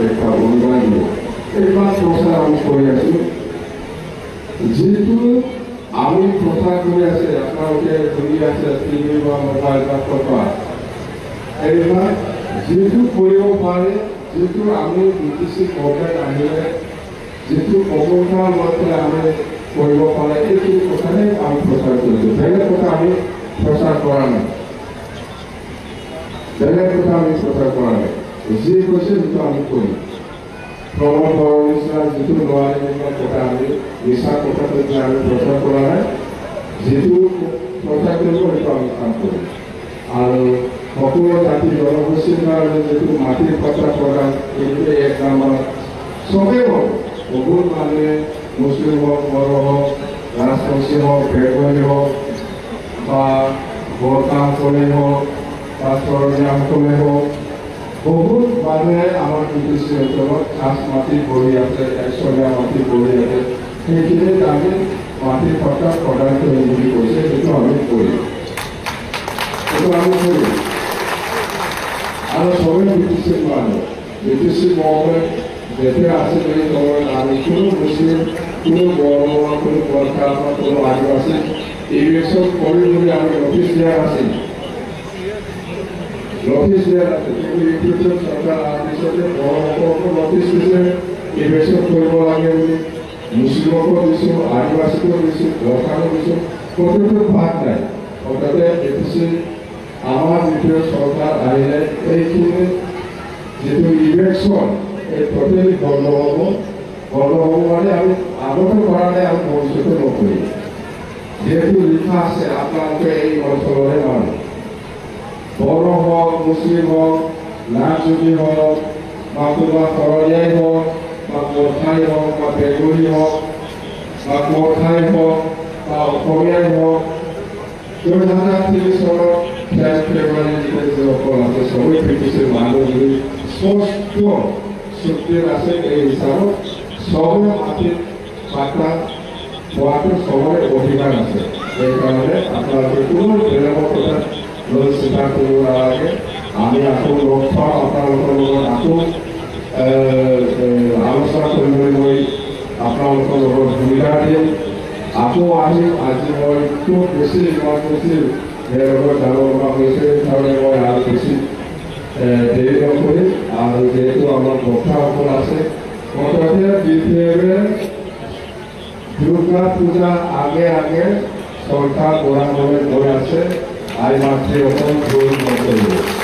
একটা অনুদান এইবার প্রচার আমি করে আছি যেহেতু আমি প্রচার করে আছে আপনাকে ঘুরি আছে টিভি বা মোবাইল বা কথা এইবার যেহেতু কৰিব পাৰে যেহেতু আমি বিটিসি গভৰ্নমেন্ট আহিলে যেহেতু কমলটা মতে আমি কৰিব পাৰে এইটো কথাই আমি প্ৰচাৰ কৰিছো বেলেগ কথা আমি প্ৰচাৰ কৰা নাই বেলেগ কথা আমি প্ৰচাৰ কৰা নাই যি কৈছে সেইটো আমি কৰিম প্ৰমোদ নিচিনা যিটো নোৱাৰি কথা আমি মিছা কথাটো আমি প্ৰচাৰ কৰা নাই যিটো প্ৰচাৰ কৰিব সেইটো আমি কাম কৰিম আৰু সকলো জাতি জনগোষ্ঠীৰ কাৰণে যিটো মাটিৰ পট্টা প্ৰদান এইটো এক নম্বৰ চবেই হওক বহুত মানুহে মুছলিম হওক বড়ো হওক ৰাজবংশী হওক বেংগলী হওক বা বৰকাসকলে হওক বা চৰণীয়াসকলে হওক বহুত মানুহে আমাৰ বিটিসি অঞ্চলত খাস মাটি পৰি আছে একচলীয়া মাটি পৰি আছে সেইখিনিত আমি মাটিৰ পট্টা প্ৰদান কৰিম বুলি কৈছে সেইটো আমি কৰিম সেইটো আমি কৰিম আৰু সবে বিটিসি মানুহ বিটিসি মহলে যেতিয়া আছে এই সময়ত আমি কোনো মুছলিম কোনো বড়ো কোনো বৰকা কোনো আদিবাসী ইলেকশ্যন কৰি বুলি আমি নটিচ দিয়া আছিল নটিচ দিয়া আছিল কিন্তু ইলেকশ্যন চৰকাৰ পিছতে বড়োসকলকো নটিচ দিছে ইলেকশ্যন কৰিব লাগে বুলি মুছলিমকো দিছোঁ আদিবাসীকো দিছোঁ বৰকাকো দিছোঁ প্ৰতিটো ভাগ নাই অৰ্থাতে বিটিসি আমাৰ যিটো চৰকাৰ আহিলে এইখিনি যিটো ইলেকশ্যন এই টোটেলি বন্ধ হ'ব মানে আমি আগতে কৰা নাই আমি ভৱিষ্যতে নকৰিম যেহেতু লিখা আছে আপোনালোকে এই অঞ্চলৰে মানুহ বড়ো হওক মুছলিম হওক নাগজুবি হওক বা কোনোবা শৰণীয়াই হওক বা কোঠাই হওক বা বেংগলী হওক বা কোঠাই হওক বা অসমীয়াই হওক 2030 চনত 1 ফেব্ৰুৱাৰী যিসকল আছে সবেই বিটিসিৰ মানুহ যদি স্পষ্ট চুক্তিৰ আছে এই হিচাপত সবে মাটিৰ পাট্টা পোৱাটো সবৰে অধিকাৰ আছে সেইকাৰণে আপোনালোকে কোনো বেলেগৰ কথা লৈ চিন্তা কৰিব নালাগে আমি আকৌ লগ পাওঁ আপোনালোকৰ লগত আকৌ আলোচনা কৰিবলৈ আপোনালোকৰ লগত সুবিধা দিম আকৌ আহিম আজি মই খুব বেছি ইমান বেছি লগত যাব লগা হৈছে সেইকাৰণে মই আৰু বেছি দেৰি নকৰিম আৰু যেহেতু আমাৰ বক্তাসকল আছে মুঠতে বিশেষভাৱে দুৰ্গা পূজা আগে আগে চৰকাৰ বঢ়াবলৈ গৈ আছে আই মাতৃসকল ভুল নকৰিব